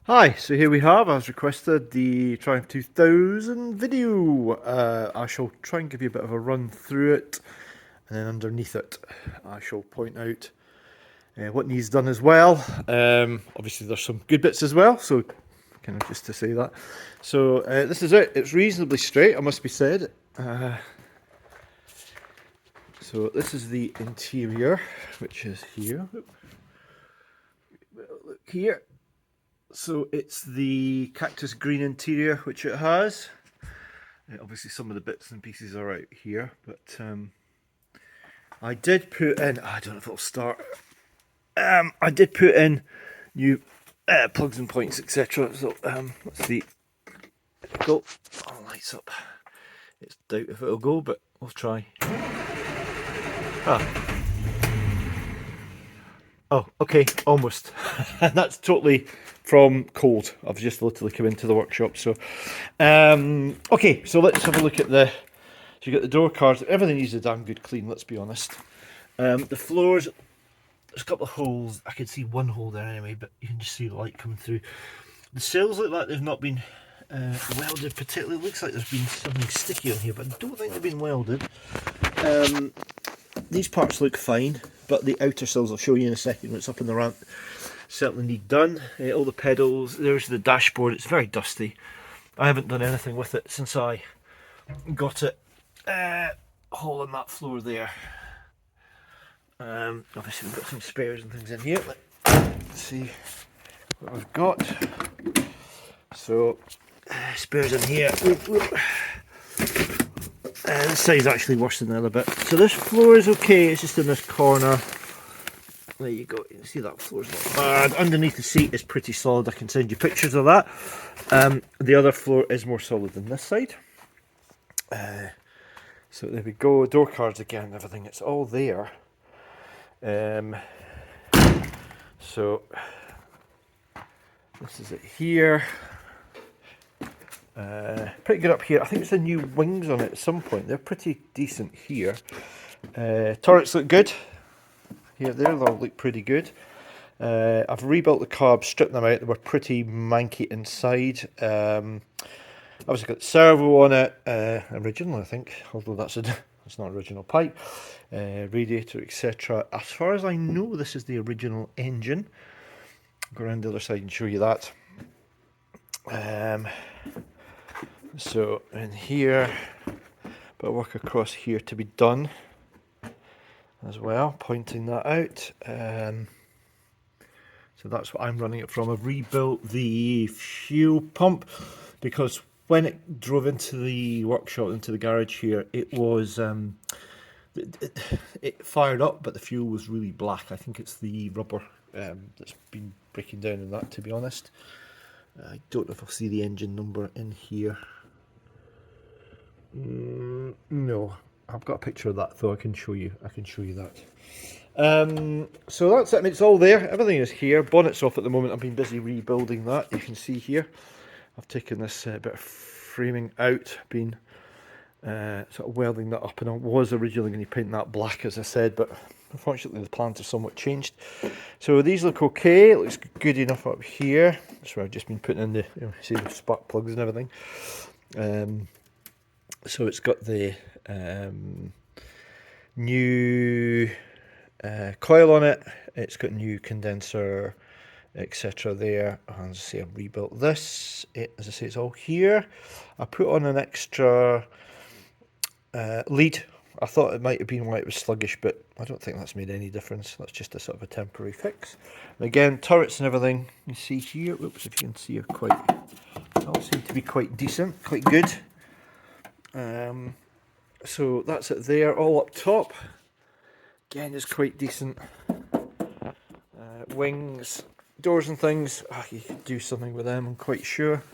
Hi, so here we have, as requested, the Triumph 2000 video. I shall try and give you a bit of a run through it, and then underneath it I shall point out what needs done as well. Obviously there's some good bits as well, so kind of just to say that. So this is it. It's reasonably straight, I must be said. So this is the interior, which is here. Look here. So it's the cactus green interior, which it has. Obviously some of the bits and pieces are out here, but I did put in, I don't know if it'll start, I did put in new plugs and points, etc. So let's see, go, oh, lights up. It's doubt if it'll go, but we'll try. Oh, okay, almost. That's totally from cold. I've just literally come into the workshop. So, okay, so let's have a look at the. So you got the door cards. Everything needs a damn good clean. Let's be honest. The floors. There's a couple of holes. I can see one hole there anyway, but you can just see the light coming through. The sills look like they've not been welded particularly. Looks like there's been something sticky on here, but I don't think they've been welded. These parts look fine, but the outer sills, I'll show you in a second when it's up in the ramp, certainly need done. All the pedals, there's the dashboard, it's very dusty. I haven't done anything with it since I got it. Hole in that floor there. Obviously we've got some spares and things in here. Let's see what I've got. So, spares in here. This side's actually worse than the other bit. So this floor is okay, it's just in this corner. There you go, you can see that floor's not bad. Underneath the seat is pretty solid, I can send you pictures of that. The other floor is more solid than this side. So there we go, door cards again, everything, it's all there. So this is it here. Pretty good up here. I think it's the new wings on it at some point. They're pretty decent here. Turrets look good. Here, there, they'll look pretty good. I've rebuilt the carbs, stripped them out. They were pretty manky inside. Obviously got the servo on it, original I think, although that's not original pipe. Radiator, etc. As far as I know, this is the original engine. I'll go around the other side and show you that. So in here, but work across here to be done as well, pointing that out. So that's what I'm running it from. I've rebuilt the fuel pump because when it drove into the workshop, into the garage here, it was it fired up, but the fuel was really black. I think it's the rubber that's been breaking down in that, to be honest. I don't know if I'll see the engine number in here. No, I've got a picture of that though. I can show you that. So that's it. I mean, it's all there. Everything is here. Bonnet's off at the moment. I've been busy rebuilding that. You can see here. I've taken this bit of framing out, been sort of welding that up, and I was originally going to paint that black, as I said, but unfortunately the plans have somewhat changed. So these look okay. It looks good enough up here. That's where I've just been putting in the, see the spark plugs and everything. So it's got the new coil on it. It's got new condenser, etc. there. And as I say, I've rebuilt this. As I say, it's all here. I put on an extra lead. I thought it might have been why it was sluggish, but I don't think that's made any difference. That's just a sort of a temporary fix. And again, turrets and everything you see here. Oops, if you can see, are quite, all seem to be quite decent, quite good. So that's it there, all up top. Again, is quite decent. Wings, doors and things. You could do something with them, I'm quite sure.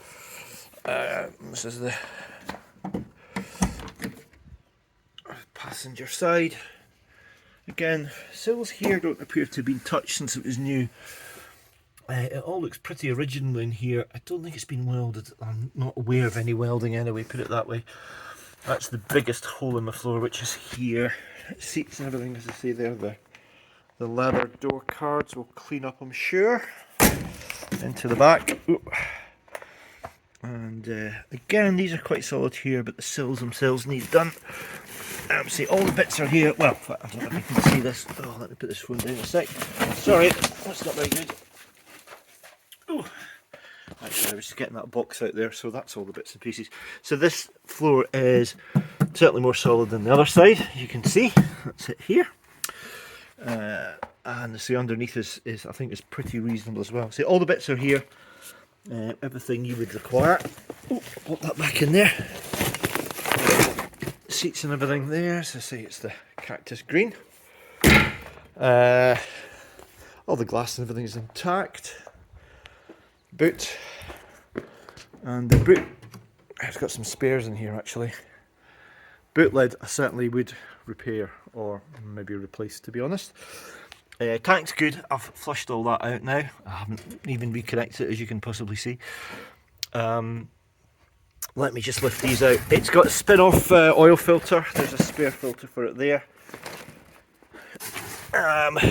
This is the passenger side. Again, sills here don't appear to have been touched since it was new. It all looks pretty original in here. I don't think it's been welded. I'm not aware of any welding anyway, put it that way. That's the biggest hole in the floor, which is here. Seats and everything, as I say there. The leather door cards will clean up, I'm sure. into the back. Ooh. And again, these are quite solid here, but the sills themselves need done. See, all the bits are here. Well, I don't know if you can see this. Oh, let me put this phone down a sec. Sorry, that's not very good. Ooh. Actually, I was just getting that box out there, so that's all the bits and pieces. So this floor is certainly more solid than the other side, you can see. That's it here. And see, underneath is I think is pretty reasonable as well. See, all the bits are here. Everything you would require. Oh, put that back in there. Seats and everything there. So say it's the cactus green. All the glass and everything is intact. Boot. And the boot, it's got some spares in here actually. Boot lid I certainly would repair or maybe replace, to be honest. Tank's good. I've flushed all that out now. I haven't even reconnected it, as you can possibly see. Let me just lift these out. It's got a spin-off oil filter. There's a spare filter for it there,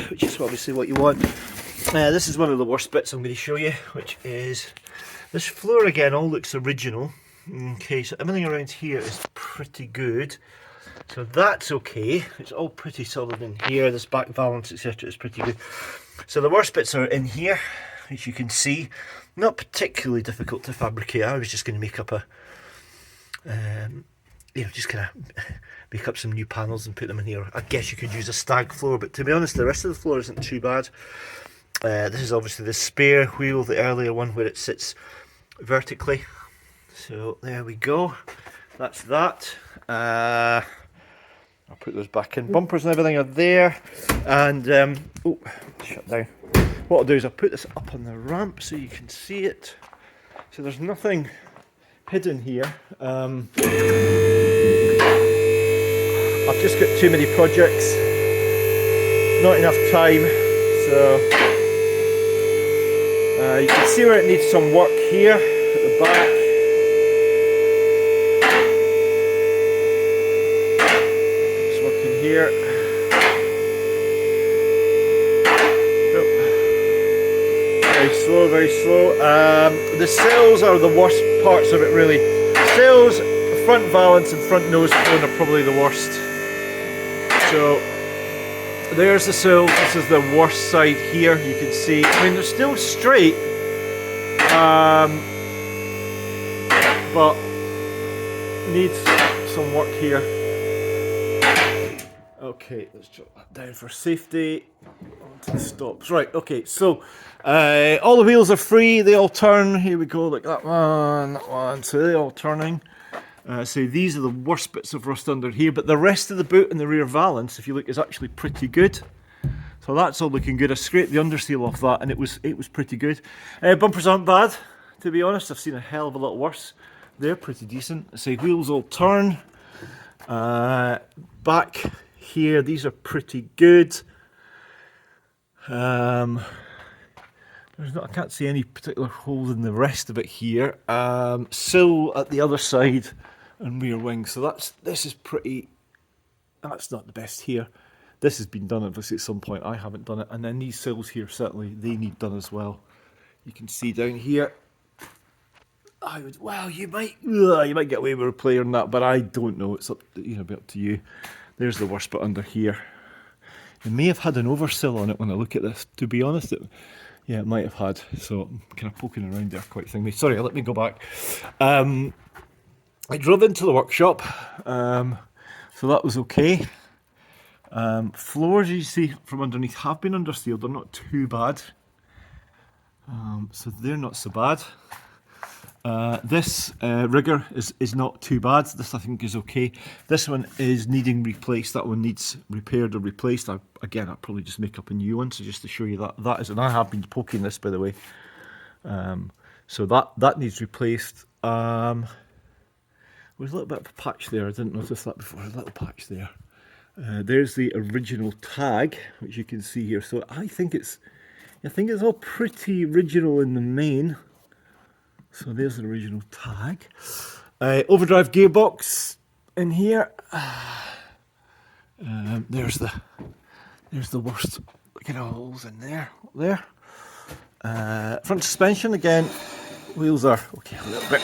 which is obviously what you want. This is one of the worst bits I'm going to show you, which is this floor again. All looks original. Okay, so everything around here is pretty good. So that's okay. It's all pretty solid in here. This back valance, etc., is pretty good. So the worst bits are in here, as you can see. Not particularly difficult to fabricate. I was just going to make up a, just kind of make up some new panels and put them in here. I guess you could use a stag floor, but to be honest, the rest of the floor isn't too bad. This is obviously the spare wheel, the earlier one where it sits vertically. So there we go. That's that. I'll put those back in. Bumpers and everything are there. And, oh, shut down. What I'll do is I'll put this up on the ramp so you can see it. So there's nothing hidden here. I've just got too many projects. Not enough time. So, you can see where it needs some work here at the back. Here. Oh. Very slow, very slow. The sills are the worst parts of it, really. Sills, front valance and front nose cone are probably the worst. So there's the sills. This is the worst side here. You can see. I mean, they're still straight, but needs some work here. Okay, let's drop that down for safety. Onto the stops. Right, okay, so all the wheels are free, they all turn. Here we go, like that one, so they're all turning. So these are the worst bits of rust under here, but the rest of the boot and the rear valance, if you look, is actually pretty good. So that's all looking good. I scraped the underseal off that and it was pretty good. Bumpers aren't bad, to be honest. I've seen a hell of a lot worse. They're pretty decent. So wheels all turn. Back here, these are pretty good. I can't see any particular holes in the rest of it here. Sill at the other side and rear wing. So this is pretty. That's not the best here. This has been done obviously at some point. I haven't done it. And then these sills here, certainly they need done as well. You can see down here. You might get away with repairing that, but I don't know. It's up to, be up to you. There's the worst bit under here. It may have had an oversill on it when I look at this. To be honest, it might have had. So I'm kind of poking around there quite thingy. Sorry, let me go back. I drove into the workshop, so that was okay. Floors, you see from underneath, have been undersealed. They're not too bad. So they're not so bad. This rigger is not too bad. This I think is okay. This one is needing replaced. That one needs repaired or replaced. I'll probably just make up a new one. So just to show you that is, and I have been poking this, by the way. So that needs replaced. There's a little bit of a patch there. I didn't notice that before. There's a little patch there. There's the original tag, which you can see here. So I think it's all pretty original in the main. So there's the original tag. Overdrive gearbox in here. There's the worst. Look at all holes in there. Front suspension again, wheels are okay, a little bit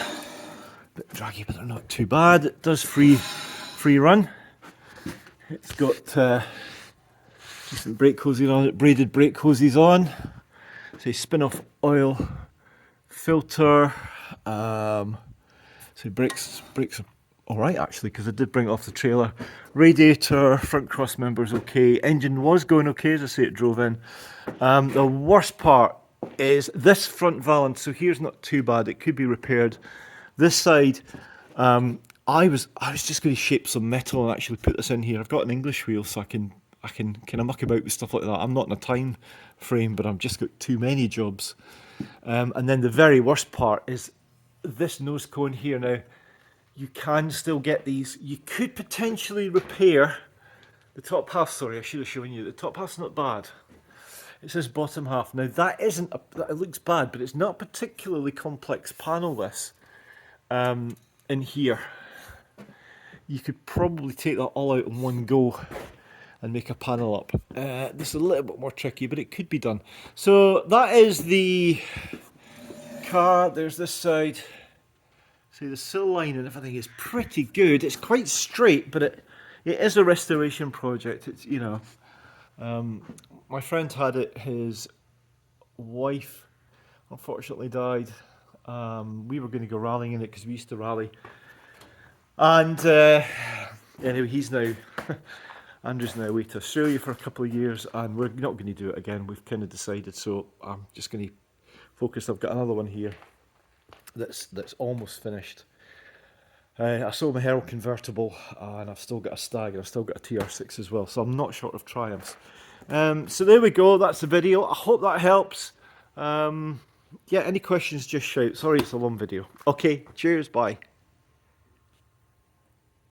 draggy, but they're not too bad. It does free run. It's got decent brake hoses on it, braided brake hoses on. So spin-off oil filter. So brakes are all right actually, because I did bring it off the trailer. Radiator, front cross member's okay. Engine was going okay, as I say, it drove in. The worst part is this front valance. So here's not too bad. It could be repaired. This side, I was just going to shape some metal and actually put this in here. I've got an English wheel, so I can kind of muck about with stuff like that. I'm not in a time frame, but I've just got too many jobs. And then the very worst part is this nose cone here. Now, you can still get these. You could potentially repair the top half. Sorry, I should have shown you. The top half's not bad. It's this bottom half. Now, that isn't, it looks bad, but it's not a particularly complex panel, this, in here. You could probably take that all out in one go and make a panel up. This is a little bit more tricky, but it could be done. So that is the car. There's this side. See, the sill line and everything is pretty good. It's quite straight, but it is a restoration project. It's, you know, my friend had it. His wife unfortunately died. We were going to go rallying in it because we used to rally. And anyway, he's now, Andrew's now away to Australia for a couple of years, and we're not going to do it again. We've kind of decided, so I'm just going to focus. I've got another one here that's almost finished. I sold my Herald convertible, and I've still got a Stag, and I've still got a TR6 as well, so I'm not short of triumphs. So there we go, that's the video. I hope that helps. Yeah, any questions, just shout. Sorry it's a long video. Okay, cheers, bye.